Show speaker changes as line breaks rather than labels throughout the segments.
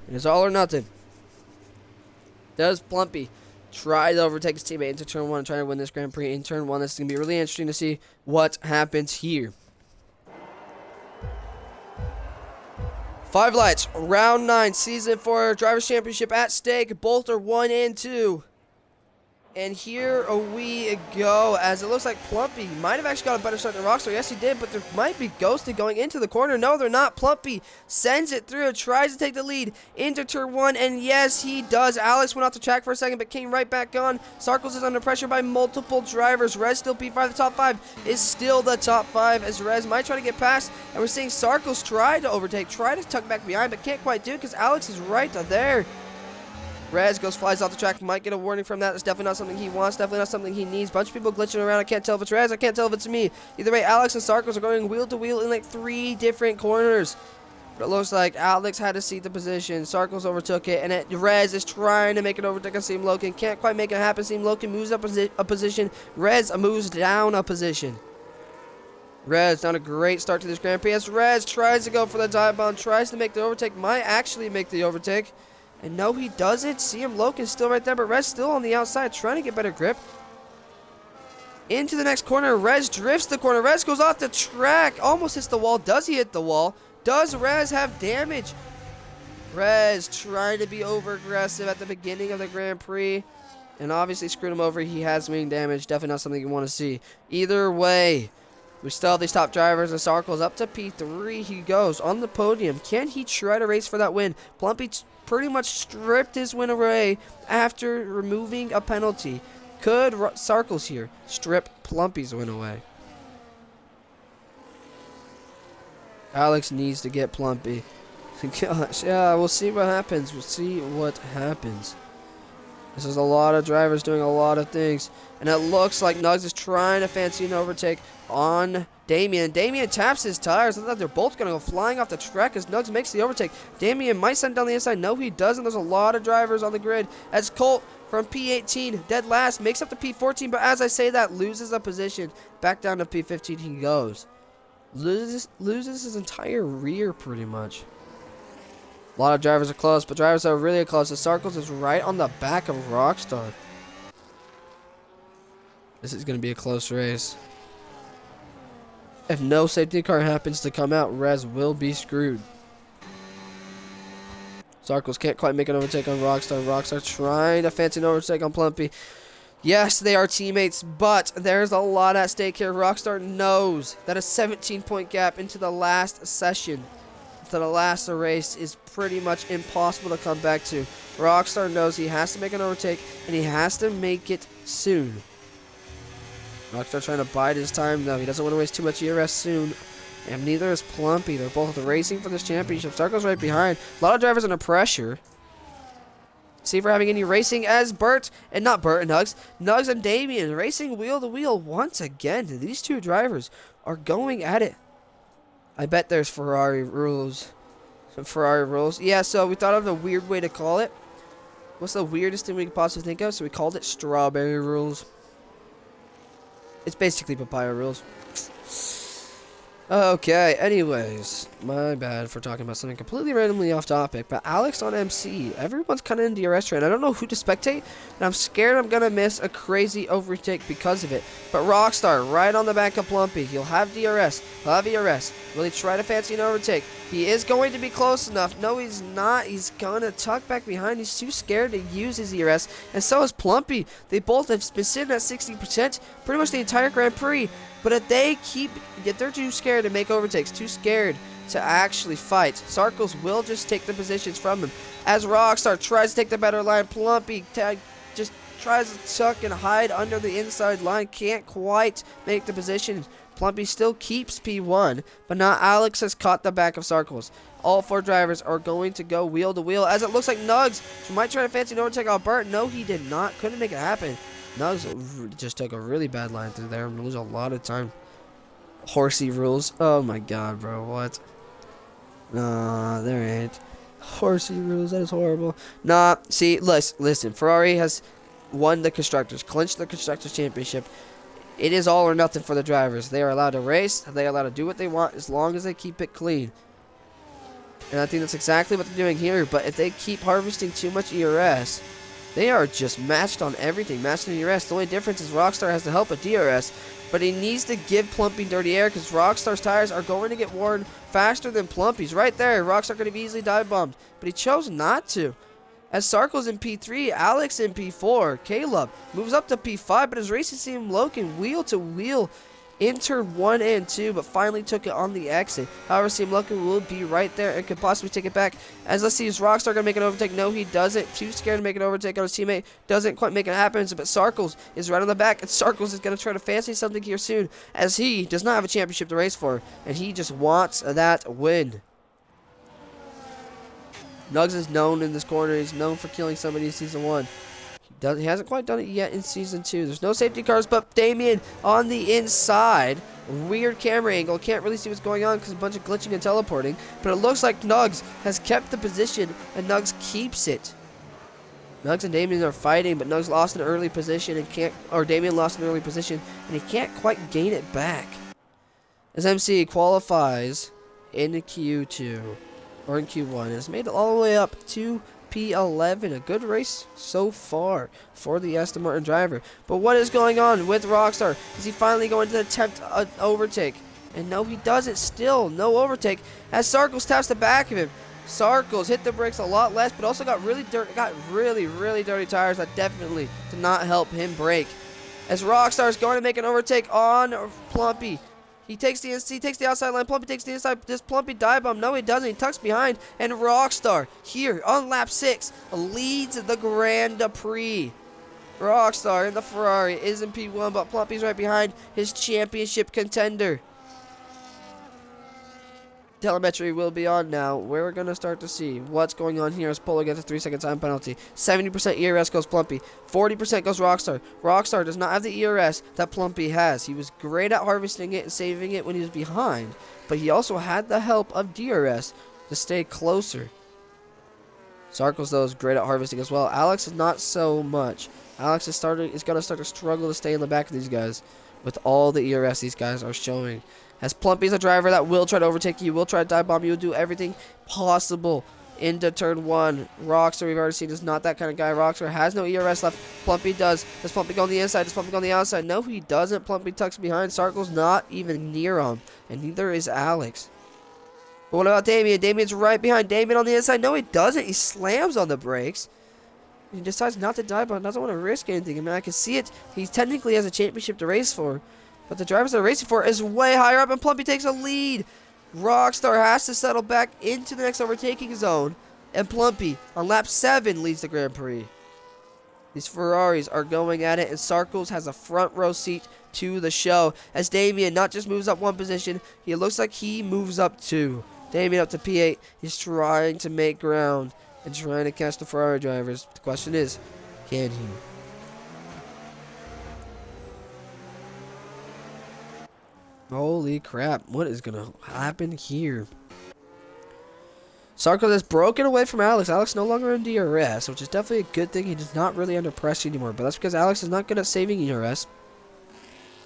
It is all or nothing. Does Plumpy try to overtake his teammate into turn 1 and try to win this Grand Prix in turn 1? This is going to be really interesting to see what happens here. 5 lights, round 9, season 4 Drivers' Championship at stake. Both are 1 and 2. And here we go, as it looks like Plumpy might have actually got a better start than Rockstar. Yes, he did, but there might be ghosted going into the corner. No, they're not. Plumpy sends it through, tries to take the lead into turn 1, and yes, he does. Alex went off the track for a second, but came right back on. Sarkles is under pressure by multiple drivers. Rez still P5. The top 5 is still the top 5, as Rez might try to get past, and we're seeing Sarkles try to overtake, try to tuck back behind, but can't quite do it because Alex is right there. Rez flies off the track, might get a warning from that. That's definitely not something he wants, definitely not something he needs. Bunch of people glitching around. I can't tell if it's Rez, I can't tell if it's me. Either way, Alex and Sarkles are going wheel to wheel in like 3 different corners. But it looks like Alex had to cede the position. Sarkles overtook it, and Rez is trying to make it overtake on Seam Loken. Can't quite make it happen. Seam Loken moves up a position. Rez moves down a position. Rez done a great start to this Grand Prix. As Rez tries to go for the dive bomb, tries to make the overtake, might actually make the overtake. And no, he doesn't. CM Loken's still right there, but Rez still on the outside, trying to get better grip. Into the next corner, Rez drifts the corner. Rez goes off the track, almost hits the wall. Does he hit the wall? Does Rez have damage? Rez trying to be over-aggressive at the beginning of the Grand Prix, and obviously screwed him over. He has wing damage. Definitely not something you want to see. Either way, we still have these top drivers, and Sarkles up to P3. He goes on the podium. Can he try to race for that win? Plumpy pretty much stripped his win away after removing a penalty. Could Sarkles here strip Plumpy's win away? Alex needs to get Plumpy. Gosh, yeah, we'll see what happens. We'll see what happens. This is a lot of drivers doing a lot of things. And it looks like Nugs is trying to fancy an overtake on Damien. Damien taps his tires. I thought they're both going to go flying off the track as Nugs makes the overtake. Damien might send down the inside. No, he doesn't. There's a lot of drivers on the grid. As Colt from P18, dead last, makes up to P14. But as I say that, loses a position. Back down to P15 he goes. Loses his entire rear pretty much. A lot of drivers are close, but drivers that are really close. The Sarkles is right on the back of Rockstar. This is going to be a close race. If no safety car happens to come out, Rez will be screwed. Sarkles can't quite make an overtake on Rockstar. Rockstar trying to fancy an overtake on Plumpy. Yes, they are teammates, but there's a lot at stake here. Rockstar knows that a 17-point gap into the last session, to the last race, is pretty much impossible to come back to. Rockstar knows he has to make an overtake, and he has to make it soon. Rockstar trying to bide his time, though. He doesn't want to waste too much ERS soon. And neither is Plumpy. They're both racing for this championship. Sarkles right behind. A lot of drivers under pressure. See if we're having any racing as Nugs and Damien racing wheel to wheel once again. These two drivers are going at it. I bet there's Ferrari rules. Some Ferrari rules. Yeah, so we thought of a weird way to call it. What's the weirdest thing we could possibly think of? So we called it strawberry rules. It's basically papaya rules. Okay, anyways, my bad for talking about something completely randomly off topic, but Alex on MC, everyone's kind of in the ERS train. I don't know who to spectate, and I'm scared I'm going to miss a crazy overtake because of it. But Rockstar, right on the back of Plumpy, he'll have DRS, he'll have ERS. Will he try to fancy an overtake? He is going to be close enough. No, he's not. He's going to tuck back behind. He's too scared to use his ERS, and so is Plumpy. They both have been sitting at 60% pretty much the entire Grand Prix. But if they're too scared to make overtakes, too scared to actually fight, Sarkles will just take the positions from him. As Rockstar tries to take the better line, Plumpy just tries to tuck and hide under the inside line, can't quite make the position. Plumpy still keeps P1, but now Alex has caught the back of Sarkles. All 4 drivers are going to go wheel to wheel, as it looks like Nugs might try to fancy an overtake on Bert. No, he did not. Couldn't make it happen. Nugs just took a really bad line through there and lose a lot of time. Horsey rules. Oh my god, bro. What? Nah, there ain't. Horsey rules. That is horrible. Nah, see, listen. Ferrari has won the Constructors, clinched the Constructors Championship. It is all or nothing for the drivers. They are allowed to race. They are allowed to do what they want as long as they keep it clean. And I think that's exactly what they're doing here. But if they keep harvesting too much ERS, they are just matched on everything. Matched on ERS. The only difference is Rockstar has the help of DRS. But he needs to give Plumpy dirty air because Rockstar's tires are going to get worn faster than Plumpy's. Right there. Rockstar could have easily dive bombed. But he chose not to. As Sarko's in P3, Alex in P4, Caleb moves up to P5, but his racing team Logan wheel to wheel in turn 1 and 2, but finally took it on the exit. However, Team Logan will be right there and could possibly take it back. As let's see, is Rockstar going to make an overtake? No, he doesn't. Too scared to make an overtake on his teammate. Doesn't quite make it happen, but Sarkles is right on the back, and Sarkles is going to try to fancy something here soon, as he does not have a championship to race for, and he just wants that win. Nugs is known in this corner. He's known for killing somebody in Season 1. He hasn't quite done it yet in Season 2. There's no safety cars, but Damien on the inside. Weird camera angle. Can't really see what's going on because a bunch of glitching and teleporting. But it looks like Nugs has kept the position, and Nugs keeps it. Nugs and Damien are fighting, but Nugs lost an early position and can't, or Damien lost an early position, and he can't quite gain it back. As MC qualifies in Q2. Or in Q1, has made it all the way up to P11. A good race so far for the Aston Martin driver. But what is going on with Rockstar? Is he finally going to attempt an overtake? And no, he doesn't. Still no overtake. As Sarkles taps the back of him. Sarkles hit the brakes a lot less, but also got really really dirty tires that definitely did not help him brake. As Rockstar is going to make an overtake on Plumpy. He takes the outside line. Plumpy takes the inside. Does Plumpy dive bomb? No, he doesn't. He tucks behind. And Rockstar, here on lap 6, leads the Grand Prix. Rockstar in the Ferrari is in P1, but Plumpy's right behind his championship contender. Telemetry will be on now. We're going to start to see what's going on here as Polo gets a 3-second time penalty. 70% ERS goes Plumpy. 40% goes Rockstar. Rockstar does not have the ERS that Plumpy has. He was great at harvesting it and saving it when he was behind, but he also had the help of DRS to stay closer. Sarkles, though, is great at harvesting as well. Alex is not so much. Alex is going to start to struggle to stay in the back of these guys with all the ERS these guys are showing. As Plumpy is a driver that will try to overtake you, will try to dive bomb you, will do everything possible into turn 1. Rockstar, we've already seen, is not that kind of guy. Rockstar has no ERS left. Plumpy does. Does Plumpy go on the inside? Does Plumpy go on the outside? No, he doesn't. Plumpy tucks behind. Sarkles not even near him, and neither is Alex. But what about Damien? Damien's right behind. Damien on the inside. No, he doesn't. He slams on the brakes. He decides not to dive bomb. Doesn't want to risk anything. I mean, I can see it. He technically has a championship to race for. But the drivers they're racing for is way higher up, and Plumpy takes a lead. Rockstar has to settle back into the next overtaking zone, and Plumpy on lap 7 leads the Grand Prix. These Ferraris are going at it, and Sarkles has a front row seat to the show. As Damien not just moves up 1 position, he looks like he moves up 2. Damien up to P8. He's trying to make ground and trying to catch the Ferrari drivers. The question is, can he? Holy crap, what is going to happen here? Sarkles has broken away from Alex. Alex no longer in DRS, which is definitely a good thing. He's not really under pressure anymore, but that's because Alex is not good at saving ERS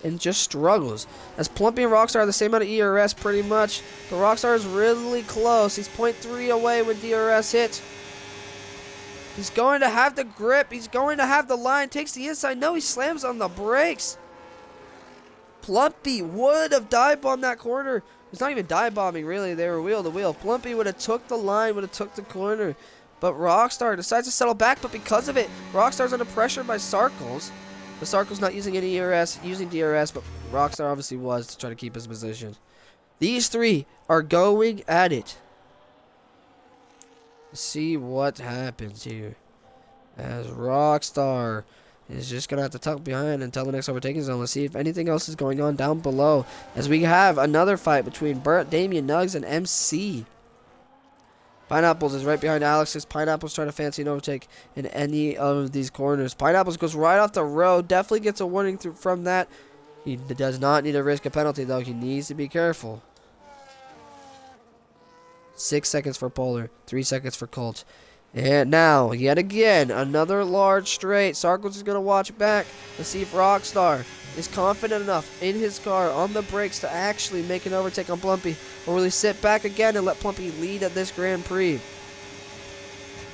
and just struggles. As Plumpy and Rockstar are the same amount of ERS pretty much, but Rockstar is really close. He's 0.3 away when DRS hits. He's going to have the grip. He's going to have the line. Takes the inside. No, he slams on the brakes. Plumpy would have dive bombed that corner. It's not even dive bombing, really. They were wheel to wheel. Plumpy would have took the line, would have took the corner. But Rockstar decides to settle back, but because of it, Rockstar's under pressure by Sarkles. But Sarkles not using any ERS, using DRS, but Rockstar obviously was to try to keep his position. These 3 are going at it. Let's see what happens here. As Rockstar is just going to have to tuck behind until the next overtaking zone. Let's see if anything else is going on down below. As we have another fight between Burt, Damien, Nugs, and MC. Pineapples is right behind Alex's. Pineapples trying to fancy an overtake in any of these corners. Pineapples goes right off the road. Definitely gets a warning from that. He does not need to risk a penalty, though. He needs to be careful. 6 seconds for Polar. 3 seconds for Colt. And now, yet again, another large straight. Sarkles is going to watch back to see if Rockstar is confident enough in his car on the brakes to actually make an overtake on Plumpy, or will he sit back again and let Plumpy lead at this Grand Prix?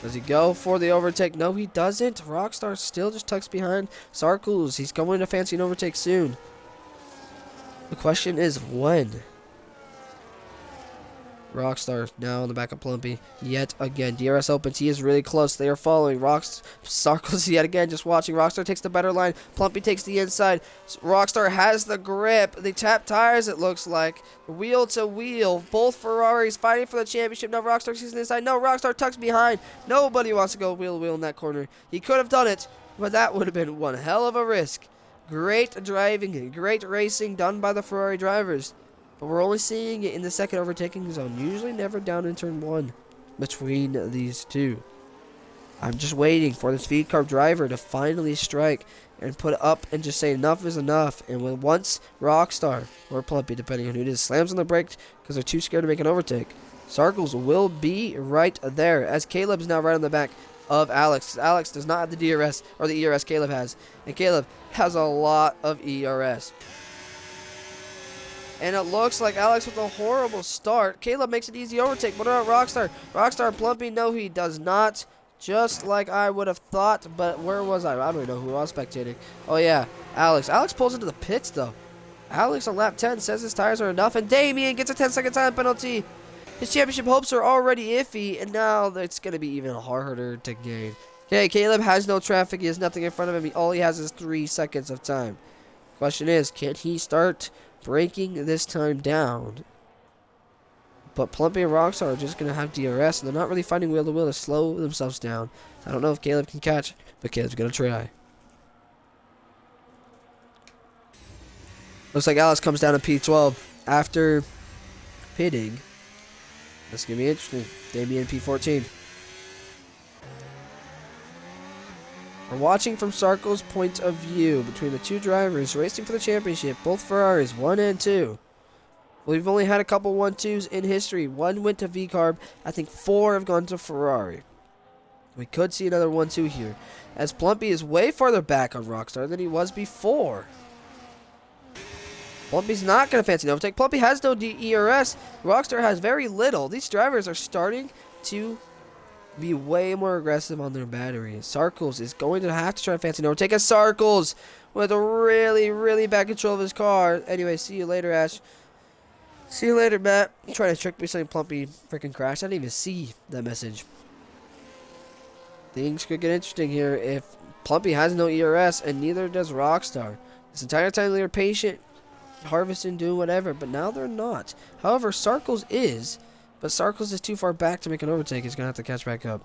Does he go for the overtake? No, he doesn't. Rockstar still just tucks behind Sarkles. He's going to fancy an overtake soon. The question is when? Rockstar now on the back of Plumpy. Yet again, DRS opens. He is really close. They are following. Sarkles yet again just watching. Rockstar takes the better line. Plumpy takes the inside. Rockstar has the grip. They tap tires, it looks like. Wheel to wheel. Both Ferraris fighting for the championship. Now Rockstar sees the inside. No, Rockstar tucks behind. Nobody wants to go wheel to wheel in that corner. He could have done it, but that would have been one hell of a risk. Great driving, great racing done by the Ferrari drivers. But we're only seeing it in the second overtaking zone. Usually never down in turn 1 between these two. I'm just waiting for the speed car driver to finally strike and put up and just say enough is enough. And when once Rockstar, or Plumpy, depending on who it is, slams on the brakes because they're too scared to make an overtake, Sarkles will be right there, as Caleb's now right on the back of Alex. Alex does not have the DRS, or the ERS Caleb has. And Caleb has a lot of ERS. And it looks like Alex with a horrible start. Caleb makes an easy overtake. What about Rockstar? Rockstar Plumpy? No, he does not. Just like I would have thought. But where was I? I don't even know who I was spectating. Oh, yeah. Alex. Alex pulls into the pits, though. Alex on lap 10 says his tires are enough. And Damien gets a 10-second time penalty. His championship hopes are already iffy. And now it's going to be even harder to gain. Okay, Caleb has no traffic. He has nothing in front of him. All he has is 3 seconds of time. Question is, can he start breaking this time down? But Plumpy and Rockstar are just going to have DRS, and they're not really fighting wheel to wheel to slow themselves down. I don't know if Caleb can catch, but Caleb's going to try. Looks like Alex comes down to P12 after pitting. That's going to be interesting. Damien P14. We're watching from Sarkles' point of view between the two drivers racing for the championship, both Ferraris, 1 and 2. We've only had a couple 1-2s in history. 1 went to V-Carb. I think 4 have gone to Ferrari. We could see another 1-2 here, as Plumpy is way farther back on Rockstar than he was before. Plumpy's not going to fancy an overtake. Plumpy has no ERS. Rockstar has very little. These drivers are starting to be way more aggressive on their batteries. Sarkles is going to have to try to fancy an overtake, as Sarkles with a really, really bad control of his car. Anyway, see you later, Ash. See you later, Matt. You're trying to trick me saying Plumpy freaking crashed. I didn't even see that message. Things could get interesting here if Plumpy has no ERS and neither does Rockstar. This entire time they were patient, harvesting, doing whatever, but now they're not. However, Sarkles is, but Sarkles is too far back to make an overtake. He's going to have to catch back up.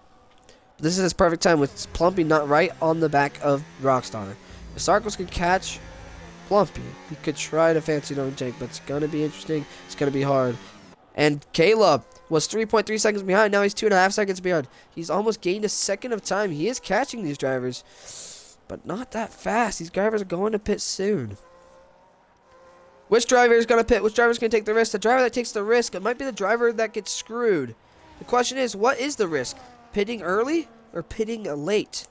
This is his perfect time with Plumpy not right on the back of Rockstar. If Sarkles could catch Plumpy, he could try to fancy an overtake, but it's going to be interesting. It's going to be hard. And Caleb was 3.3 seconds behind. Now he's 2.5 seconds behind. He's almost gained a second of time. He is catching these drivers, but not that fast. These drivers are going to pit soon. Which driver is going to pit? Which driver is going to take the risk? The driver that takes the risk, it might be the driver that gets screwed. The question is, what is the risk? Pitting early or pitting late?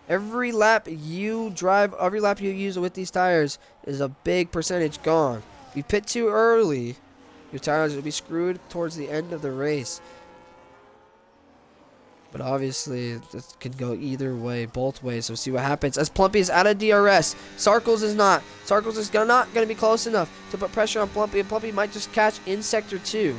Every lap you drive, every lap you use with these tires is a big percentage gone. If you pit too early, your tires will be screwed towards the end of the race. But obviously, this can go either way, both ways. So see what happens. As Plumpy is out of DRS, Sarkles is not. Sarkles is not going to be close enough to put pressure on Plumpy, and Plumpy might just catch in Sector 2.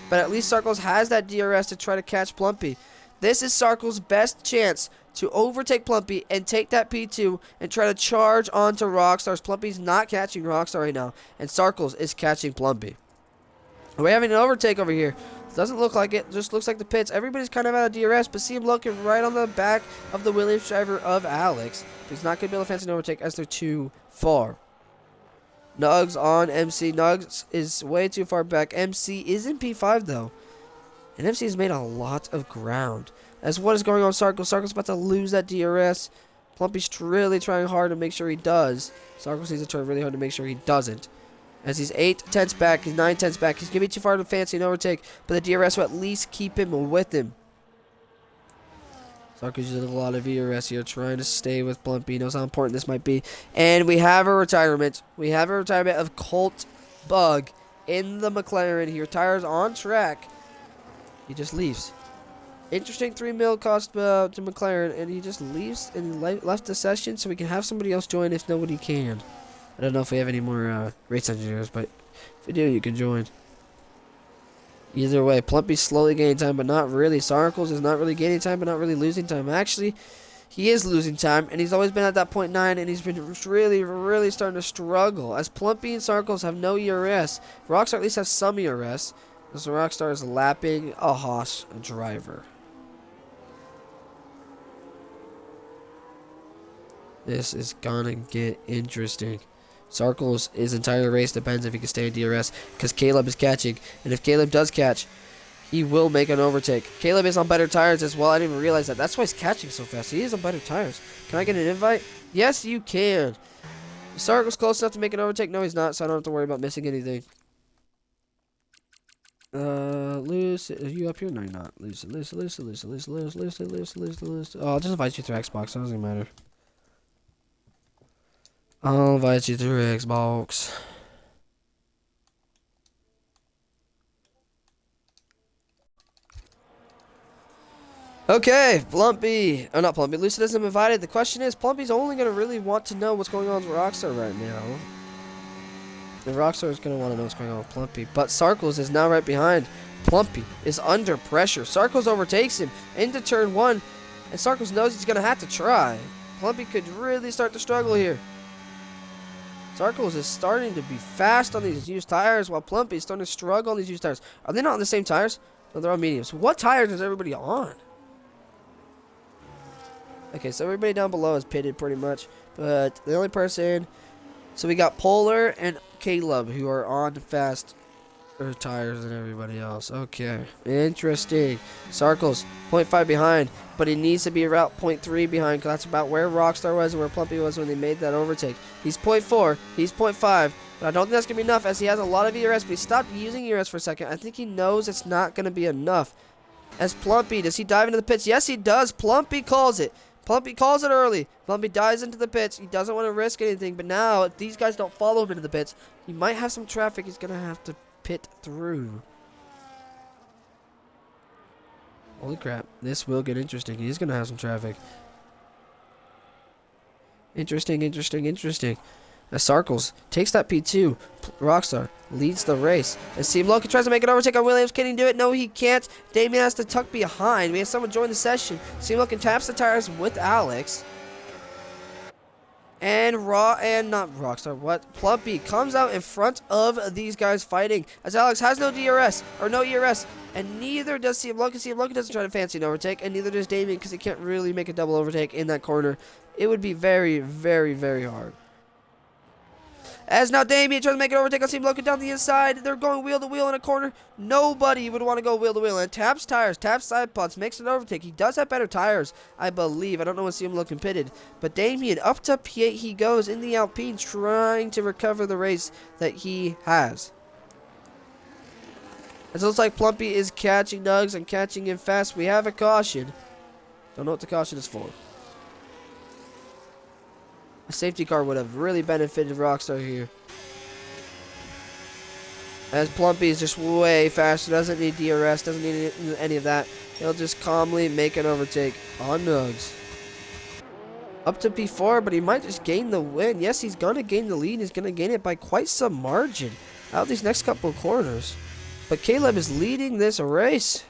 But at least Sarkles has that DRS to try to catch Plumpy. This is Sarkles' best chance to overtake Plumpy and take that P2 and try to charge onto Rockstar's. Plumpy's not catching Rockstar right now, and Sarkles is catching Plumpy. We're having an overtake over here. Doesn't look like it. Just looks like the pits. Everybody's kind of out of DRS, but see him looking right on the back of the Williams driver of Alex. He's not going to be able to fancy an overtake as they're too far. Nugs on MC. Nugs is way too far back. MC is in P5, though. And MC has made a lot of ground. As what is going on with Sarkles? Sarkles about to lose that DRS. Plumpy's really trying hard to make sure he does. Sarkles needs to try really hard to make sure he doesn't. As he's 8 tenths back, he's 9 tenths back. He's going to be too far to fancy an overtake, but the DRS will at least keep him with him. Sarko's using a lot of ERS here, trying to stay with Plumpy. He knows how important this might be. And we have a retirement. We have a retirement of Colt Bug in the McLaren. He retires on track. He just leaves. Interesting 3 mil cost to McLaren, and he just leaves and left the session so we can have somebody else join if nobody can. I don't know if we have any more race engineers, but if we do, you can join. Either way, Plumpy's slowly gaining time, but not really. Sarkles is not really gaining time, but not really losing time. Actually, he is losing time, and he's always been at that 0.9, and he's been really, really starting to struggle. As Plumpy and Sarkles have no ERS, Rockstar at least has some ERS, as Rockstar is lapping a Haas driver. This is gonna get interesting. Sarkles, his entire race depends if he can stay in DRS, because Caleb is catching. And if Caleb does catch, he will make an overtake. Caleb is on better tires as well. I didn't even realize that. That's why he's catching so fast. He is on better tires. Can I get an invite? Yes, you can. Sarkles close enough to make an overtake? No, he's not, so I don't have to worry about missing anything. Luce, are you up here? No, you're not. Luce. Oh, I'll just invite you through Xbox. It doesn't matter. I'll invite you through Xbox. Okay, Plumpy. Oh, not Plumpy. Lucid isn't invited. The question is, Plumpy's only going to really want to know what's going on with Rockstar right now. And Rockstar is going to want to know what's going on with Plumpy. But Sarkles is now right behind. Plumpy is under pressure. Sarkles overtakes him into turn 1. And Sarkles knows he's going to have to try. Plumpy could really start to struggle here. Sarkles is starting to be fast on these used tires, while Plumpy is starting to struggle on these used tires. Are they not on the same tires? No, they're on mediums. What tires is everybody on? Okay, so everybody down below is pitted pretty much. But the only person... So we got Polar and Caleb, who are on fast tires than everybody else. Okay, interesting. Sarkles, 0.5 behind, but he needs to be about 0.3 behind, because that's about where Rockstar was and where Plumpy was when they made that overtake. He's 0.4, he's 0.5, but I don't think that's going to be enough, as he has a lot of ERS, but he stopped using ERS for a second. I think he knows it's not going to be enough. As Plumpy, does he dive into the pits? Yes, he does. Plumpy calls it. Plumpy calls it early. Plumpy dives into the pits. He doesn't want to risk anything, but now, if these guys don't follow him into the pits, he might have some traffic he's going to have to pit through. Holy crap, this will get interesting. He's gonna have some traffic. Interesting. As Sarkles takes that P2, Rockstar leads the race. As Team Loki tries to make an overtake on Williams. Can he do it? No, he can't. Damien has to tuck behind. We have someone join the session. Team Loki taps the tires with Alex. And Plumpy comes out in front of these guys fighting, as Alex has no ERS, and neither does CM Loki. CM Loki doesn't try to fancy an overtake, and neither does Damien, because he can't really make a double overtake in that corner. It would be very, very, very hard. As now Damien tries to make an overtake on CM Loki down the inside. They're going wheel to wheel in a corner. Nobody would want to go wheel to wheel. And taps tires, taps side pods, makes an overtake. He does have better tires, I believe. I don't know when CM Loki pitted. But Damien, up to P8 he goes in the Alpine, trying to recover the race that he has. It looks like Plumpy is catching Nugs and catching him fast. We have a caution. Don't know what the caution is for. A safety car would have really benefited Rockstar here. As Plumpy is just way faster, doesn't need DRS, doesn't need any of that. He'll just calmly make an overtake on Nugs. Up to P4, but he might just gain the win. Yes, he's going to gain the lead. He's going to gain it by quite some margin out of these next couple of corners. But Caleb is leading this race.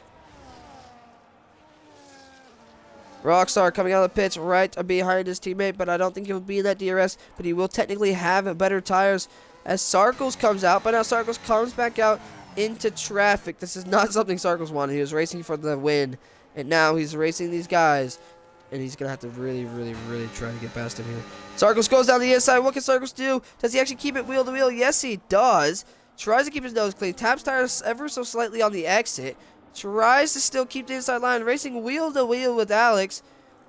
Rockstar coming out of the pits right behind his teammate, but I don't think he'll be in that DRS, but he will technically have better tires as Sarkles comes out, but now Sarkles comes back out into traffic. This is not something Sarkles wanted. He was racing for the win, and now he's racing these guys, and he's going to have to really, really, really try to get past him here. Sarkles goes down the inside. What can Sarkles do? Does he actually keep it wheel to wheel? Yes, he does. Tries to keep his nose clean. Taps tires ever so slightly on the exit. Tries to still keep the inside line, racing wheel to wheel with Alex.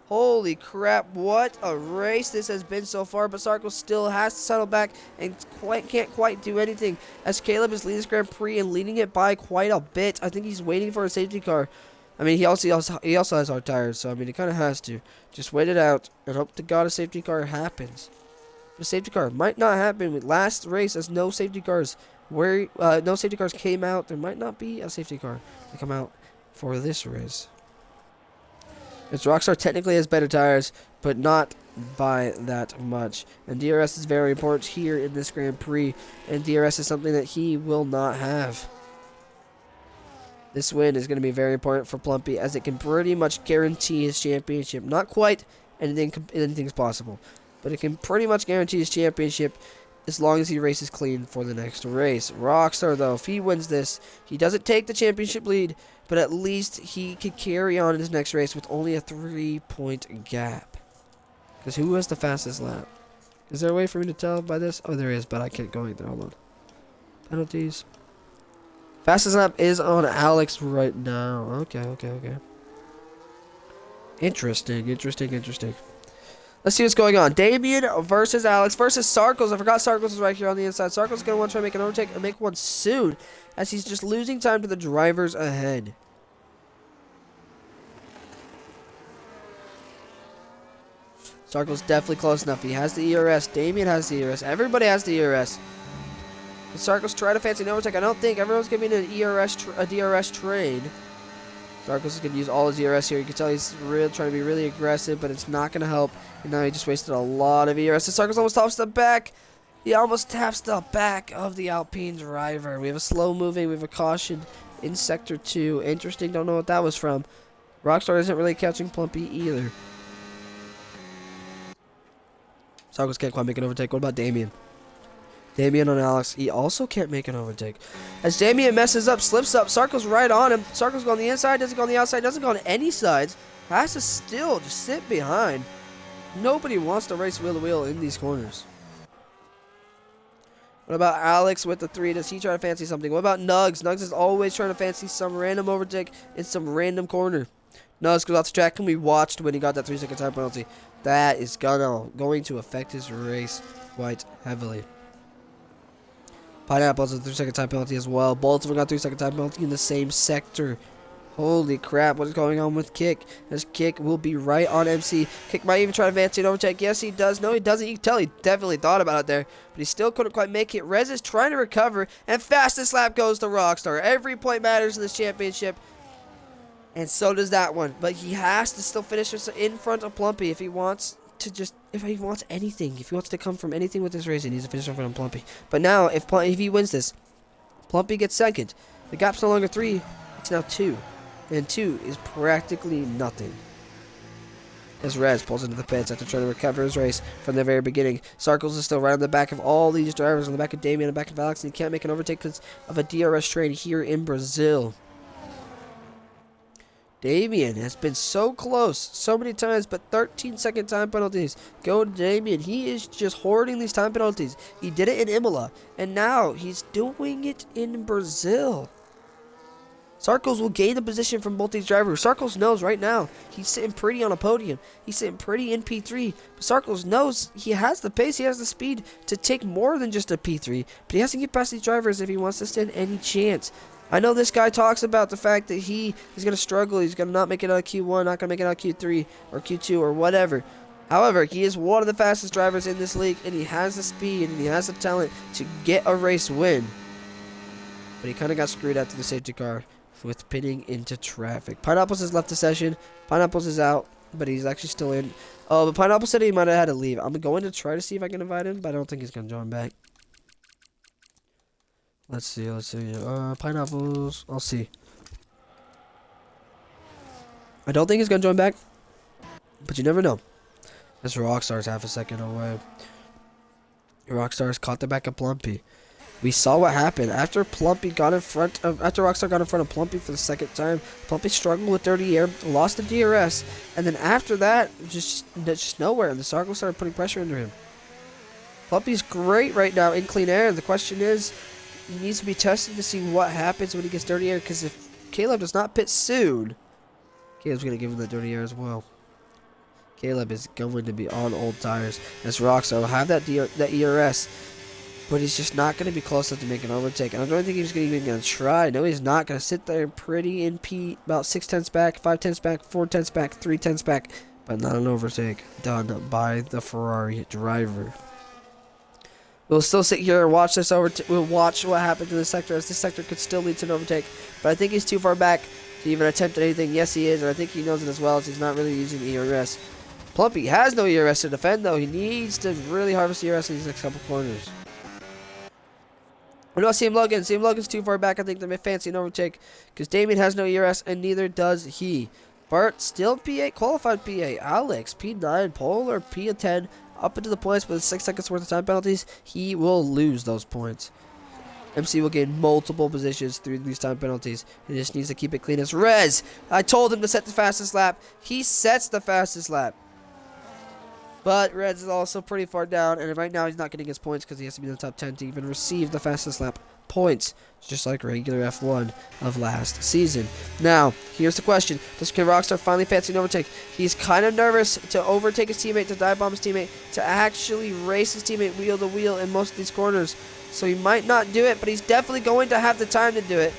Holy crap, what a race this has been so far, but Sarkles still has to settle back and can't quite do anything, as Caleb is leading this Grand Prix and leading it by quite a bit. I think he's waiting for a safety car. I mean, he also has hard tires, so I mean, he kind of has to just wait it out and hope to God a safety car happens. The safety car might not happen with last race, as no safety cars no safety cars came out. There might not be a safety car to come out for this race. It's Rockstar technically has better tires, but not by that much. And DRS is very important here in this Grand Prix, and DRS is something that he will not have. This win is going to be very important for Plumpy, as it can pretty much guarantee his championship. Not quite, anything's possible, but it can pretty much guarantee his championship as long as he races clean for the next race. Rockstar, though, if he wins this, he doesn't take the championship lead, but at least he could carry on in his next race with only a 3-point gap. Because who has the fastest lap? Is there a way for me to tell by this? Oh, there is, but I can't go either. Hold on. Penalties. Fastest lap is on Alex right now. Okay. Interesting. Let's see what's going on. Damien versus Alex versus Sarkles. I forgot Sarkles is right here on the inside. Sarkles is going to want to try to make an overtake and make one soon, as he's just losing time to the drivers ahead. Sarkles definitely close enough. He has the ERS. Damien has the ERS. Everybody has the ERS. Can Sarkles try to fancy an overtake? I don't think. Everyone's giving an a DRS trade. Sarkles is going to use all his ERS here. You can tell he's really trying to be really aggressive, but it's not going to help. And now he just wasted a lot of ERS. Sarkles almost taps the back. He almost taps the back of the Alpine driver. We have a slow moving. We have a caution in Sector 2. Interesting. Don't know what that was from. Rockstar isn't really catching Plumpy either. Sarkles can't quite make an overtake. What about Damien? Damien on Alex. He also can't make an overtake. As Damien messes up, slips up, Sarkles right on him. Sarkles go on the inside, doesn't go on the outside, doesn't go on any sides. Has to still just sit behind. Nobody wants to race wheel to wheel in these corners. What about Alex with the 3? Does he try to fancy something? What about Nugs? Nugs is always trying to fancy some random overtake in some random corner. Nugs goes off the track, and we watched when he got that 3-second time penalty. That is going to affect his race quite heavily. Pineapples a 3-second time penalty as well. Both of them got 3-second time penalty in the same sector. Holy crap, what is going on with Kick? As Kick will be right on MC. Kick might even try to fancy an overtake. Yes, he does. No, he doesn't. You can tell he definitely thought about it there, but he still couldn't quite make it. Rez is trying to recover, and fastest lap goes to Rockstar. Every point matters in this championship, and so does that one. But he has to still finish in front of Plumpy if he wants anything. If he wants to come from anything with this race, he needs to finish in front of Plumpy. But now, if he wins this, Plumpy gets second. The gap's no longer 3, it's now 2. And 2 is practically nothing. As Rez pulls into the pits after trying to recover his race from the very beginning. Sarkles is still right on the back of all these drivers, on the back of Damien, on the back of Alex, and he can't make an overtake because of a DRS trade here in Brazil. Damien has been so close so many times, but 13-second time penalties go to Damien. He is just hoarding these time penalties. He did it in Imola, and now he's doing it in Brazil. Sarkles will gain the position from both these drivers. Sarkles knows right now he's sitting pretty on a podium. He's sitting pretty in P3. But Sarkles knows he has the pace, he has the speed to take more than just a P3. But he has to get past these drivers if he wants to stand any chance. I know this guy talks about the fact that he is going to struggle. He's going to not make it out of Q1, not going to make it out of Q3 or Q2 or whatever. However, he is one of the fastest drivers in this league, and he has the speed and he has the talent to get a race win. But he kind of got screwed after the safety car with pitting into traffic. Pineapples has left the session. Pineapples is out, but he's actually still in. Oh, but Pineapple said he might have had to leave. I'm going to try to see if I can invite him, but I don't think he's going to join back. Let's see. Pineapples. I'll see. I don't think he's going to join back, but you never know. This Rockstar's half a second away. Rockstar's caught the back of Plumpy. We saw what happened after Rockstar got in front of Plumpy for the second time. Plumpy struggled with dirty air, lost the DRS, and then after that, just nowhere. And the Sarkles started putting pressure into him. Plumpy's great right now in clean air. The question is, he needs to be tested to see what happens when he gets dirty air. Because if Caleb does not pit soon, Caleb's going to give him the dirty air as well. Caleb is going to be on old tires. As Rockstar will have that ERS. But he's just not going to be close enough to make an overtake. I don't think he's even going to try. No, he's not going to sit there pretty in P. About 6/10 back, 5/10 back, 4/10 back, 3/10 back. But not an overtake done by the Ferrari driver. We'll still sit here and watch this we'll watch what happens in this sector, as this sector could still lead to an overtake. But I think he's too far back to even attempt anything. Yes, he is, and I think he knows it as well, as he's not really using ERS. Plumpy has no ERS to defend, though. He needs to really harvest ERS in these next couple corners. What about CM Logan? CM Logan's too far back. I think they're fancy an overtake because Damien has no ERS, and neither does he. Bart still P8, qualified P8. Alex, P9, Polar, P10. Up into the points with 6 seconds worth of time penalties, he will lose those points. MC will gain multiple positions through these time penalties. He just needs to keep it clean as Rez. I told him to set the fastest lap. He sets the fastest lap. But Rez is also pretty far down, and right now he's not getting his points because he has to be in the top 10 to even receive the fastest lap points, just like regular F1 of last season. Now, here's the question. Can Rockstar finally fancy an overtake? He's kind of nervous to overtake his teammate, to dive bomb his teammate, to actually race his teammate wheel to wheel in most of these corners. So he might not do it, but he's definitely going to have the time to do it.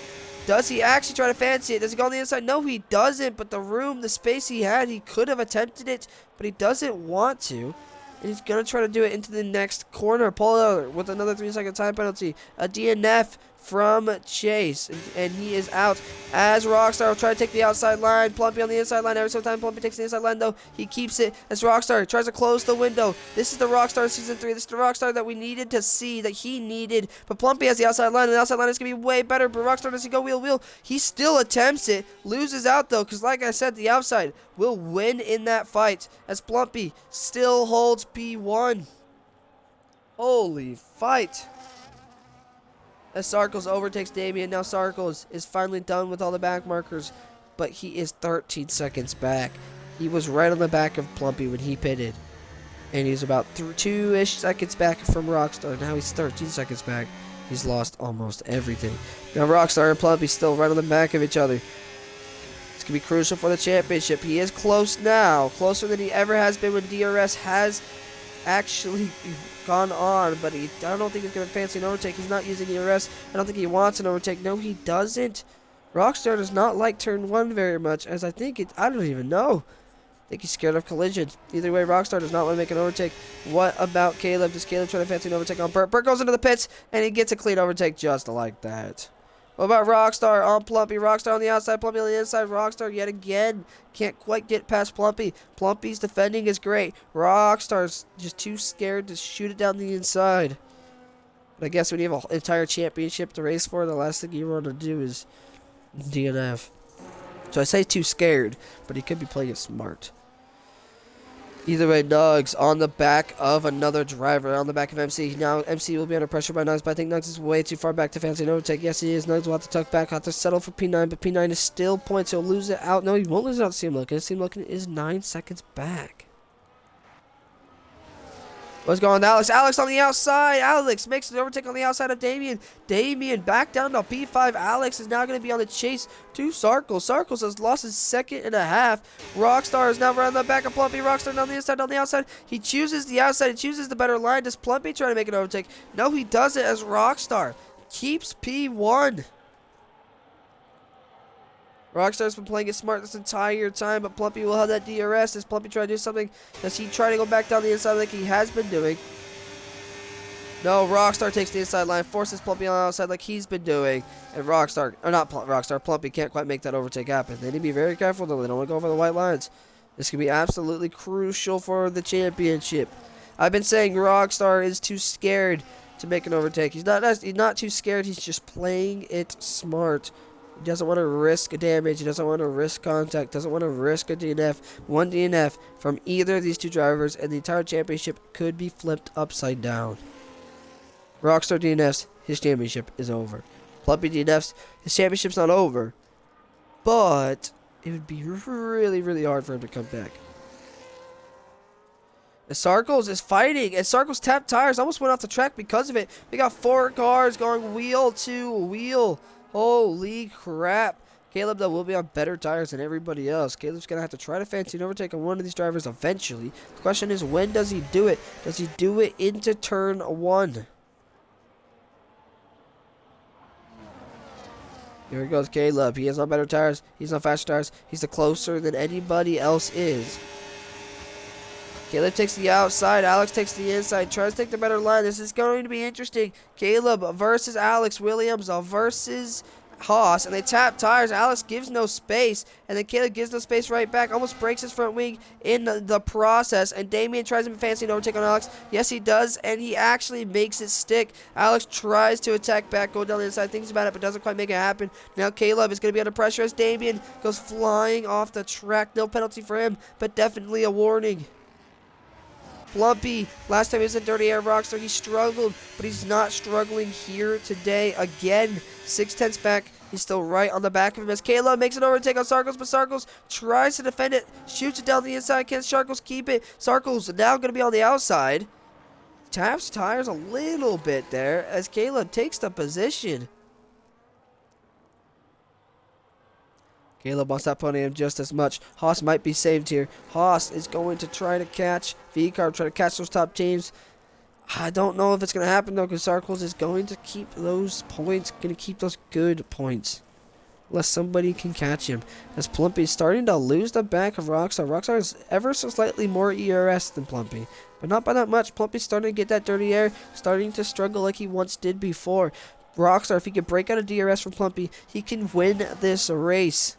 Does he actually try to fancy it? Does he go on the inside? No, he doesn't, but the room, the space he had, he could have attempted it, but he doesn't want to. And he's going to try to do it into the next corner. Polo with another 3-second time penalty. A DNF from Chase. And he is out as Rockstar will try to take the outside line. Plumpy on the inside line. Every single time Plumpy takes the inside line, though, he keeps it as Rockstar tries to close the window. This is the Rockstar Season 3. This is the Rockstar that we needed to see, that he needed. But Plumpy has the outside line, and the outside line is going to be way better. But Rockstar, does he go wheel? He still attempts it. Loses out, though, because like I said, the outside will win in that fight as Plumpy still holds P1. Holy fight. As Sarkles overtakes Damien, now Sarkles is finally done with all the back markers, but he is 13 seconds back. He was right on the back of Plumpy when he pitted, and he's about 2-ish seconds back from Rockstar. Now he's 13 seconds back. He's lost almost everything. Now Rockstar and Plumpy still right on the back of each other. It's going to be crucial for the championship. He is close now, closer than he ever has been when DRS has actually gone on, but I don't think he's going to fancy an overtake. He's not using ERS. I don't think he wants an overtake. No, he doesn't. Rockstar does not like turn 1 very much, as I don't even know. I think he's scared of collision. Either way, Rockstar does not want to make an overtake. What about Caleb? Does Caleb try to fancy an overtake on Burt? Burt goes into the pits, and he gets a clean overtake just like that. What about Rockstar on Plumpy? Rockstar on the outside, Plumpy on the inside. Rockstar yet again can't quite get past Plumpy. Plumpy's defending is great. Rockstar's just too scared to shoot it down the inside. But I guess when you have an entire championship to race for, the last thing you want to do is DNF. So I say too scared, but he could be playing it smart. Either way, Nugs on the back of another driver, on the back of MC. Now, MC will be under pressure by Nugs, but I think Nugs is way too far back to fancy an overtake. Yes, he is. Nugs will have to tuck back, have to settle for P9, but P9 is still points. He'll lose it out. No, he won't lose it out to CM Loken. CM Loken is 9 seconds back. What's going on, Alex? Alex on the outside. Alex makes an overtake on the outside of Damien. Damien back down to P5. Alex is now going to be on the chase to Sarkles. Sarkles has lost his 1.5 seconds. Rockstar is now running the back of Plumpy. Rockstar on the inside, on the outside. He chooses the outside. He chooses the better line. Does Plumpy try to make an overtake? No, he doesn't, as Rockstar keeps P1. Rockstar's been playing it smart this entire time, but Plumpy will have that DRS. Does Plumpy try to do something? Does he try to go back down the inside like he has been doing? No, Rockstar takes the inside line, forces Plumpy on the outside like he's been doing. And Plumpy can't quite make that overtake happen. They need to be very careful, though. They don't want to go over the white lines. This could be absolutely crucial for the championship. I've been saying Rockstar is too scared to make an overtake. He's not too scared. He's just playing it smart. He doesn't want to risk damage. He doesn't want to risk contact. Doesn't want to risk a DNF. One DNF from either of these two drivers, and the entire championship could be flipped upside down. Rockstar DNFs, his championship is over. Plumpy DNFs, his championship's not over, but it would be really, really hard for him to come back. And Sarkles is fighting, and Sarkles tapped tires, almost went off the track because of it. We got 4 cars going wheel to wheel. Holy crap. Caleb, though, will be on better tires than everybody else. Caleb's going to have to try to fancy an overtake on one of these drivers eventually. The question is, when does he do it? Does he do it into turn 1? Here goes Caleb. He has no better tires. He's no faster tires. He's the closer than anybody else is. Caleb takes the outside. Alex takes the inside. Tries to take the better line. This is going to be interesting. Caleb versus Alex. Williams versus Haas. And they tap tires. Alex gives no space. And then Caleb gives no space right back. Almost breaks his front wing in the process. And Damien tries to fancy an overtake on Alex. Yes, he does. And he actually makes it stick. Alex tries to attack back. Go down the inside. Thinks about it, but doesn't quite make it happen. Now Caleb is going to be under pressure as Damien goes flying off the track. No penalty for him, but definitely a warning. Plumpy, last time he was in Dirty Air Rockstar, he struggled, but he's not struggling here today. Again, 6/10 back. He's still right on the back of him as Caleb makes an overtake on Sarkles, but Sarkles tries to defend it, shoots it down the inside. Can Sarkles keep it? Sarkles now going to be on the outside. Taps tires a little bit there as Caleb takes the position. Caleb wants that podium just as much. Haas might be saved here. Haas is going to try to catch V-Carb, try to catch those top teams. I don't know if it's going to happen, though, because Sarkles is going to keep those points, going to keep those good points. Unless somebody can catch him. As Plumpy is starting to lose the back of Rockstar. Rockstar is ever so slightly more ERS than Plumpy, but not by that much. Plumpy's starting to get that dirty air, starting to struggle like he once did before. Rockstar, if he can break out a DRS from Plumpy, he can win this race.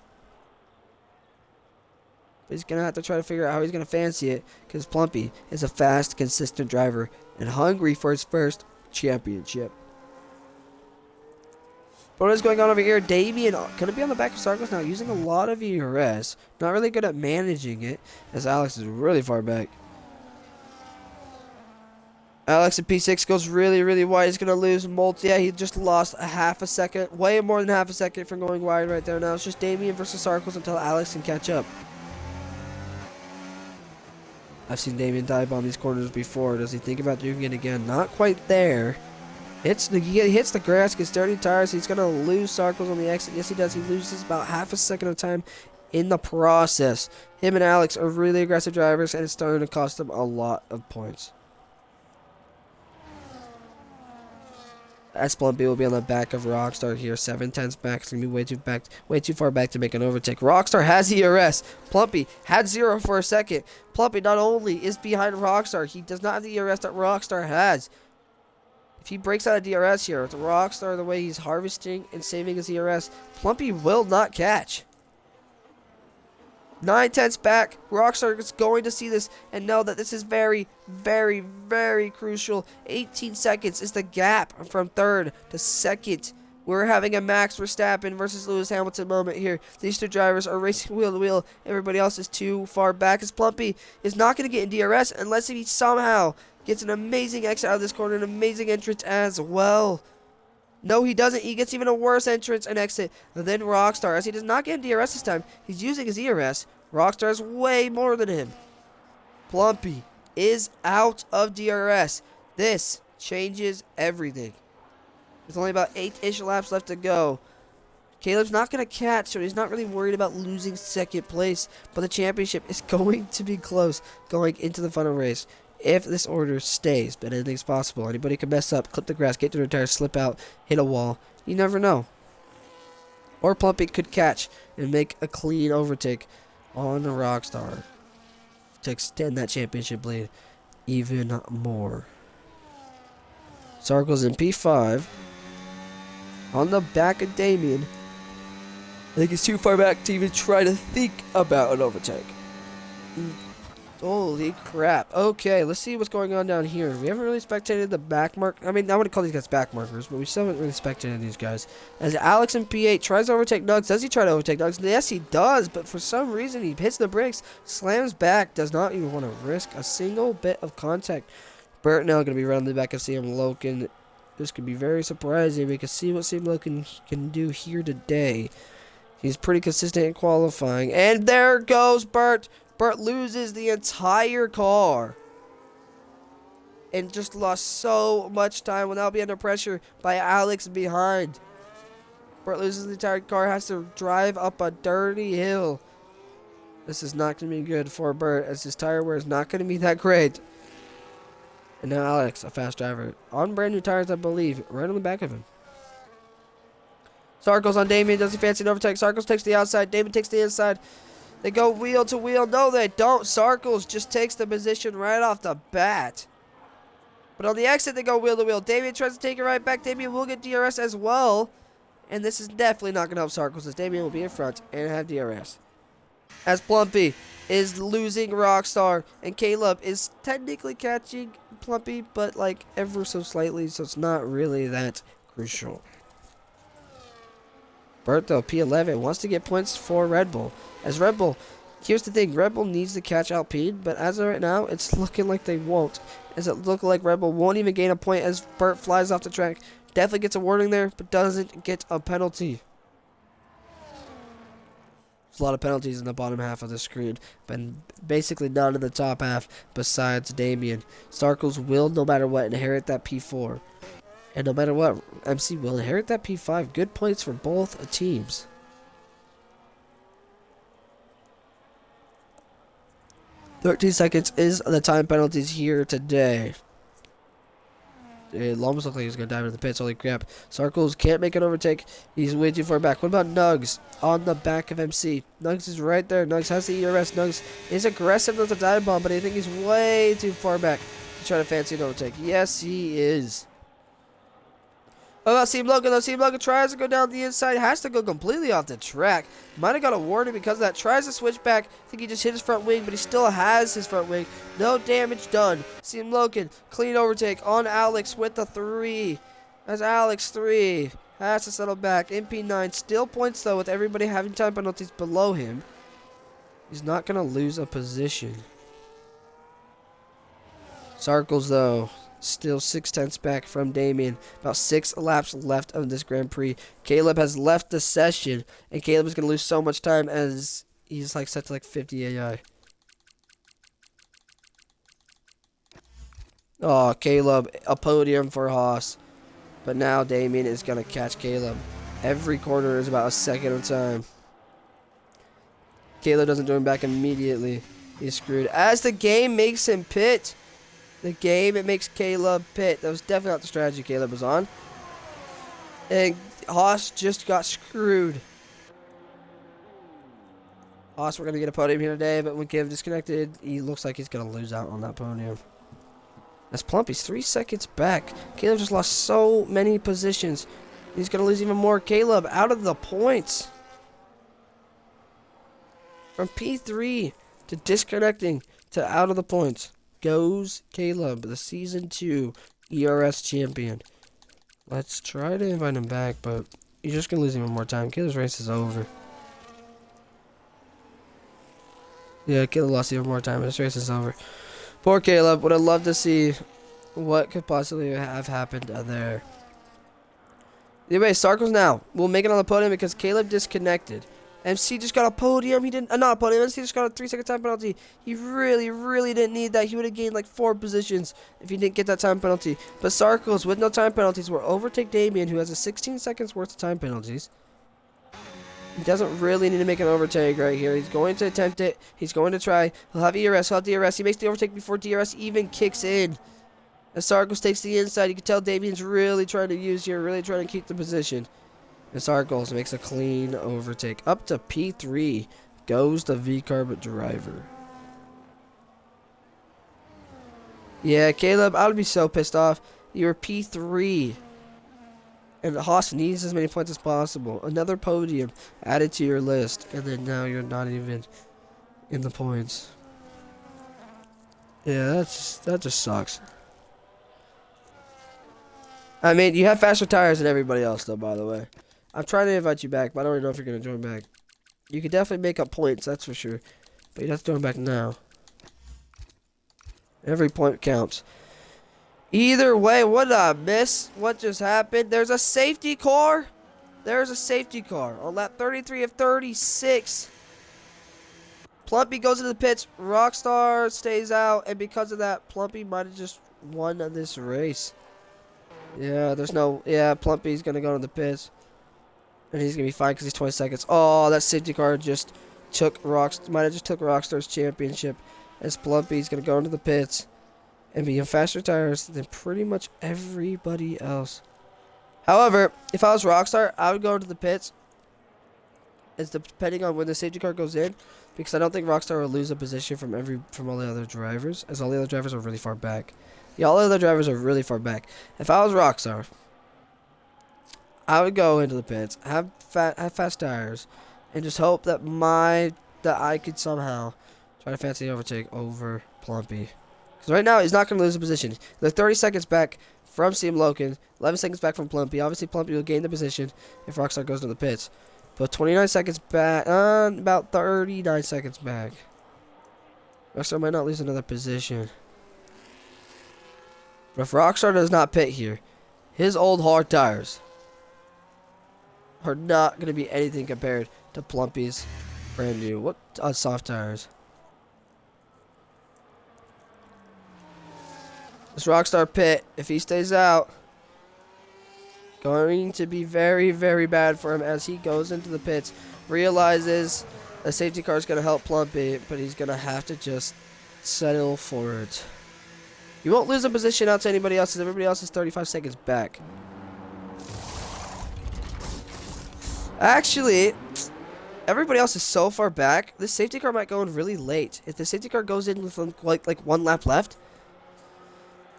He's going to have to try to figure out how he's going to fancy it, because Plumpy is a fast, consistent driver and hungry for his first championship. But what is going on over here? Damien going to be on the back of Sarkles now, using a lot of ERS. Not really good at managing it, as Alex is really far back. Alex in P6 goes really, really wide. He's going to lose multi. Yeah, he just lost a half a second. Way more than half a second from going wide right there now. It's just Damien versus Sarkles until Alex can catch up. I've seen Damien dive on these corners before. Does he think about doing it again? Not quite there. He hits the grass, gets dirty tires. He's going to lose Sarkles on the exit. Yes, he does. He loses about half a second of time in the process. Him and Alex are really aggressive drivers, and it's starting to cost them a lot of points. Plumpy will be on the back of Rockstar here. 7/10 back. It's going to be way too far back to make an overtake. Rockstar has ERS. Plumpy had 0 for a second. Plumpy not only is behind Rockstar, he does not have the ERS that Rockstar has. If he breaks out of DRS here, with Rockstar the way he's harvesting and saving his ERS, Plumpy will not catch. 9/10 back. Rockstar is going to see this and know that this is very, very, very crucial. 18 seconds is the gap from third to second. We're having a Max Verstappen versus Lewis Hamilton moment here. These two drivers are racing wheel to wheel. Everybody else is too far back, as Plumpy is not going to get in DRS unless he somehow gets an amazing exit out of this corner, an amazing entrance as well. No, he doesn't. He gets even a worse entrance and exit than Rockstar, as he does not get in DRS this time. He's using his ERS. Rockstar is way more than him. Plumpy is out of DRS. This changes everything. There's only about 8-ish laps left to go. Caleb's not going to catch, so he's not really worried about losing second place. But the championship is going to be close going into the final race. If this order stays, but anything's possible. Anybody can mess up, clip the grass, get to their tires, slip out, hit a wall. You never know. Or Plumpy could catch and make a clean overtake on the Rockstar to extend that championship lead even more. Sarkles in P5 on the back of Damien. I think he's too far back to even try to think about an overtake. Holy crap. Okay, let's see what's going on down here. We haven't really spectated the back mark. I mean, I want to call these guys back markers, but we still haven't really spectated these guys. As Alex in P8 tries to overtake Nugs. Does he try to overtake Nugs? Yes, he does, but for some reason he hits the brakes, slams back, does not even want to risk a single bit of contact. Burt now going to be running the back of Sam Loken. This could be very surprising. We can see what Sam Loken can do here today. He's pretty consistent in qualifying. And there goes Burt. Burt loses the entire car and just lost so much time without being under pressure by Alex behind. Burt loses the entire car, has to drive up a dirty hill. This is not going to be good for Burt, as his tire wear is not going to be that great. And now Alex, a fast driver, on brand new tires, I believe, right on the back of him. Sarkles on Damien. Does he fancy an overtake? Sarkles takes the outside. Damien takes the inside. They go wheel to wheel. No, they don't. Sarkles just takes the position right off the bat. But on the exit, they go wheel to wheel. Damien tries to take it right back. Damien will get DRS as well. And this is definitely not going to help Sarkles, as Damien will be in front and have DRS. As Plumpy is losing Rockstar, and Caleb is technically catching Plumpy, but like ever so slightly, so it's not really that crucial. Bert, though, P11, wants to get points for Red Bull. As Red Bull, here's the thing, Red Bull needs to catch Alpine, but as of right now, it's looking like they won't. As it looks like Red Bull won't even gain a point as Bert flies off the track. Definitely gets a warning there, but doesn't get a penalty. There's a lot of penalties in the bottom half of the screen, but basically none in the top half besides Damien. Sarkles will, no matter what, inherit that P4. And no matter what, MC will inherit that P5. Good points for both teams. "13 seconds is the time penalties here today." It almost looked like he was going to dive into the pits. Holy crap. Sarkles can't make an overtake. He's way too far back. What about Nugs on the back of MC? Nugs is right there. Nugs has the ERS. Nugs is aggressive with the dive bomb, but I think he's way too far back to try to fancy an overtake. Yes, he is. What about Team Logan? Though Team Logan tries to go down the inside, has to go completely off the track. Might have got a warning because of that. Tries to switch back. I think he just hit his front wing, but he still has his front wing. No damage done. Team Logan, clean overtake on Alex with the 3. That's Alex 3. Has to settle back. MP9 still points though with everybody having time penalties below him. He's not going to lose a position. Sarkles though, still 6/10 back from Damien. About 6 laps left of this Grand Prix. Caleb has left the session, and Caleb is going to lose so much time as he's like set to like 50 AI. Oh, Caleb, a podium for Haas. But now Damien is going to catch Caleb. Every corner is about a second of time. Caleb doesn't do him back immediately. He's screwed. As the game makes him pit. It makes Caleb pit. That was definitely not the strategy Caleb was on. And Haas just got screwed. Haas, we're going to get a podium here today, but when Caleb disconnected, he looks like he's going to lose out on that podium. That's Plumpy's 3 seconds back. Caleb just lost so many positions. He's going to lose even more. Caleb out of the points. From P3 to disconnecting to out of the points goes Caleb, the Season 2 ERS champion. Let's try to invite him back, but he's just going to lose even more time. Caleb's race is over. Yeah, Caleb lost even more time, but his race is over. Poor Caleb. Would have loved to see what could possibly have happened there. Anyway, Sarkles now will make it on the podium because Caleb disconnected. MC just got a podium. He didn't, not a podium. MC just got a 3-second time penalty. He really, really didn't need that. He would have gained like 4 positions if he didn't get that time penalty. But Sarkles, with no time penalties, will overtake Damien, who has a 16 seconds worth of time penalties. He doesn't really need to make an overtake right here. He's going to attempt it. He's going to try. He'll have ERS. He'll have DRS. He makes the overtake before DRS even kicks in. As Sarkles takes the inside, you can tell Damien's really trying to use here, really trying to keep the position. And Sarkles makes a clean overtake. Up to P3 goes the V-Carb driver. Yeah, Caleb, I would be so pissed off. You're P3. And Haas needs as many points as possible. Another podium added to your list. And then now you're not even in the points. Yeah, that just sucks. I mean, you have faster tires than everybody else, though, by the way. I'm trying to invite you back, but I don't even know if you're going to join back. You can definitely make up points, that's for sure. But you have to join back now. Every point counts. Either way, what a miss. What just happened? There's a safety car. There's a safety car on lap 33 of 36. Plumpy goes into the pits. Rockstar stays out. And because of that, Plumpy might have just won this race. Yeah, Plumpy's going to go to the pits. And he's going to be fine because he's 20 seconds. Oh, that safety car just might have just took Rockstar's championship. As Plumpy's going to go into the pits and be in faster tires than pretty much everybody else. However, if I was Rockstar, I would go into the pits. It's depending on when the safety car goes in, because I don't think Rockstar will lose a position from all the other drivers, as all the other drivers are really far back. Yeah, all the other drivers are really far back. If I was Rockstar, I would go into the pits, have fast tires, and just hope that I could somehow try to fancy overtake over Plumpy. Because right now he's not going to lose a position. They're 30 seconds back from Team Logan, 11 seconds back from Plumpy. Obviously, Plumpy will gain the position if Rockstar goes to the pits. But 29 seconds back, about 39 seconds back. Rockstar might not lose another position. But if Rockstar does not pit here, his old hard tires are not going to be anything compared to Plumpy's brand new soft tires. This Rockstar pit, if he stays out, going to be very, very bad for him as he goes into the pits. Realizes a safety car is going to help Plumpy, but he's going to have to just settle for it. You won't lose a position out to anybody else, as everybody else is 35 seconds back. Actually, everybody else is so far back, this safety car might go in really late. If the safety car goes in with like 1 lap left,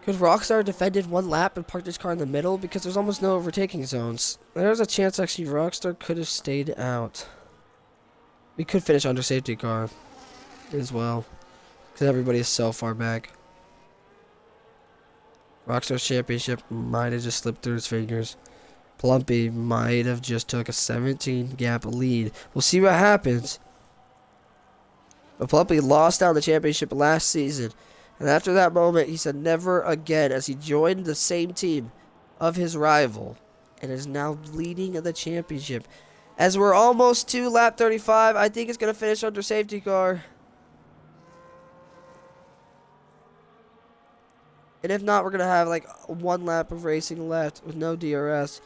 could Rockstar defended 1 lap and parked his car in the middle? Because there's almost no overtaking zones. There's a chance actually Rockstar could have stayed out. We could finish under safety car as well, because everybody is so far back. Rockstar's championship might have just slipped through his fingers. Plumpy might have just took a 17 gap lead. We'll see what happens. But Plumpy lost out the championship last season. And after that moment, he said never again, as he joined the same team of his rival and is now leading the championship. As we're almost to lap 35, I think it's going to finish under safety car. And if not, we're going to have like 1 lap of racing left with no DRS.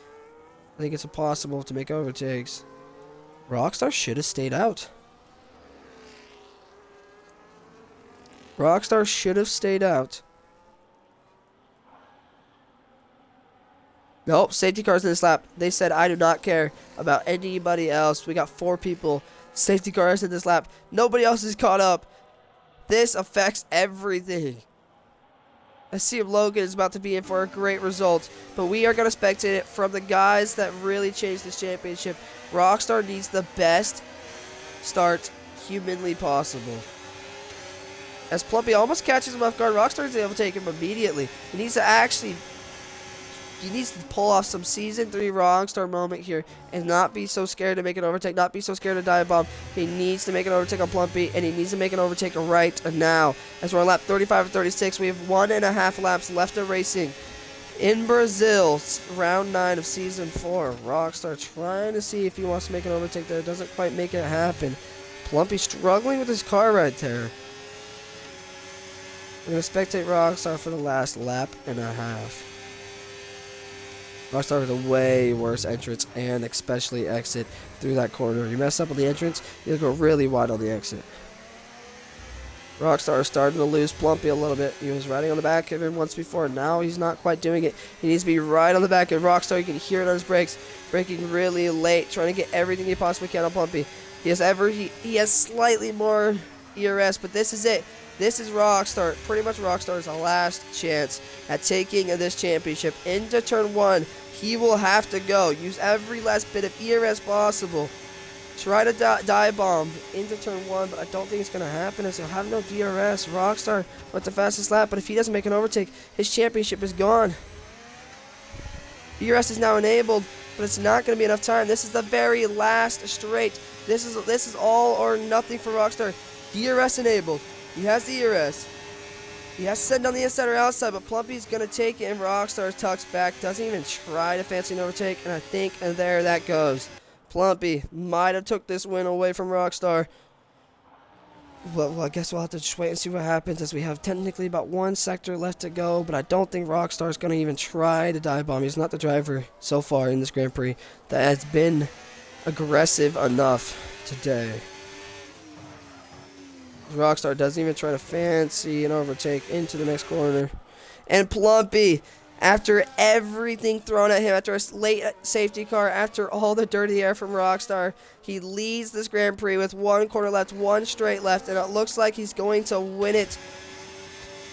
I think it's impossible to make overtakes. Rockstar should have stayed out. Rockstar should have stayed out. Nope, safety cars in this lap. They said, I do not care about anybody else. We got 4 people. Safety cars in this lap. Nobody else is caught up. This affects everything. I see Logan is about to be in for a great result, but we are going to spectate it from the guys that really changed this championship. Rockstar needs the best start humanly possible. As Plumpy almost catches him off guard, Rockstar is able to take him immediately. He needs to pull off some Season 3 Rockstar moment here and not be so scared to make an overtake, not be so scared to dive bomb. He needs to make an overtake on Plumpy, and he needs to make an overtake right now. As we're on lap 35 and 36, we have 1.5 laps left of racing. In Brazil, round 9 of Season 4, Rockstar trying to see if he wants to make an overtake there. Doesn't quite make it happen. Plumpy struggling with his car right there. We're going to spectate Rockstar for the last lap and a half. Rockstar with a way worse entrance and especially exit through that corner. You mess up on the entrance, you'll go really wide on the exit. Rockstar is starting to lose Plumpy a little bit. He was riding on the back of him once before. Now he's not quite doing it. He needs to be right on the back of Rockstar. You can hear it on his brakes. Braking really late, trying to get everything he possibly can on Plumpy. He has slightly more ERS, but this is it. This is Rockstar. Pretty much Rockstar's last chance at taking this championship. Into turn 1, he will have to go. Use every last bit of ERS possible. Try to dive bomb into turn 1, but I don't think it's going to happen as he'll have no DRS. Rockstar went the fastest lap, but if he doesn't make an overtake, his championship is gone. ERS is now enabled, but it's not going to be enough time. This is the very last straight. This is all or nothing for Rockstar. DRS enabled. He has the ERS. He has to send on the inside or outside, but Plumpy's going to take it, and Rockstar tucks back. Doesn't even try to fancy an overtake, and I think there that goes. Plumpy might have took this win away from Rockstar. Well, I guess we'll have to just wait and see what happens, as we have technically about 1 sector left to go, but I don't think Rockstar's going to even try to dive bomb. He's not the driver so far in this Grand Prix that has been aggressive enough today. Rockstar doesn't even try to fancy an overtake into the next corner. And Plumpy, After everything thrown at him, after a late safety car, after all the dirty air from Rockstar, he leads this Grand Prix with 1 corner left, 1 straight left, and it looks like he's going to win it.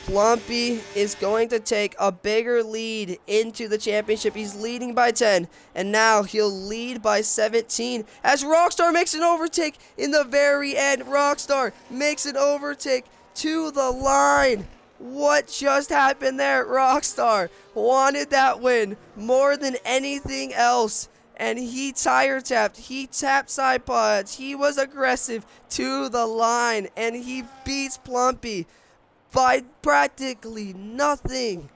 Plumpy is going to take a bigger lead into the championship. He's leading by 10, and now he'll lead by 17 as Rockstar makes an overtake in the very end. Rockstar makes an overtake to the line. What just happened there? Rockstar wanted that win more than anything else, and he tire tapped. He tapped side pods. He was aggressive to the line, and he beats Plumpy by practically nothing.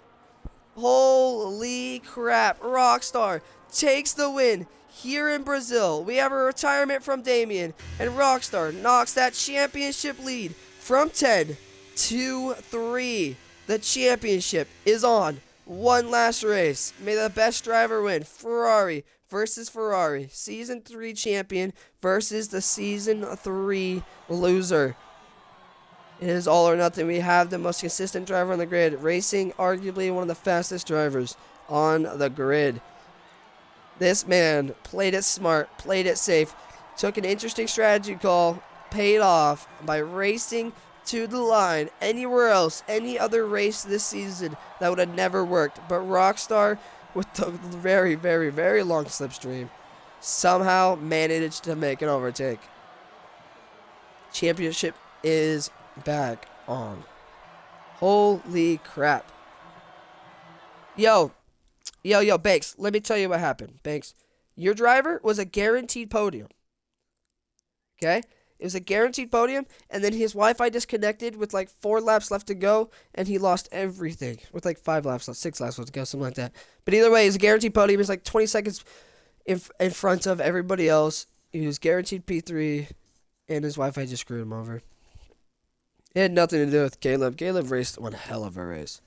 Holy crap. Rockstar takes the win here in Brazil. We have a retirement from Damien, and Rockstar knocks that championship lead from 10 to 3. The championship is on. One last race. May the best driver win. Ferrari versus Ferrari. Season 3 champion versus the Season 3 loser. It is all or nothing. We have the most consistent driver on the grid, racing arguably one of the fastest drivers on the grid. This man played it smart, played it safe, took an interesting strategy call, paid off by racing to the line. Anywhere else, any other race this season, that would have never worked. But Rockstar, with the very, very, very long slipstream, somehow managed to make an overtake. Championship is back on. Holy crap. Yo, Banks, let me tell you what happened. Banks, your driver was a guaranteed podium. Okay? It was a guaranteed podium, and then his Wi-Fi disconnected with like 4 laps left to go, and he lost everything with like 5 laps left, 6 laps left to go, something like that. But either way, it was a guaranteed podium. It's like 20 seconds in front of everybody else. He was guaranteed P3, and his Wi-Fi just screwed him over. It had nothing to do with Caleb. Caleb raced one hell of a race.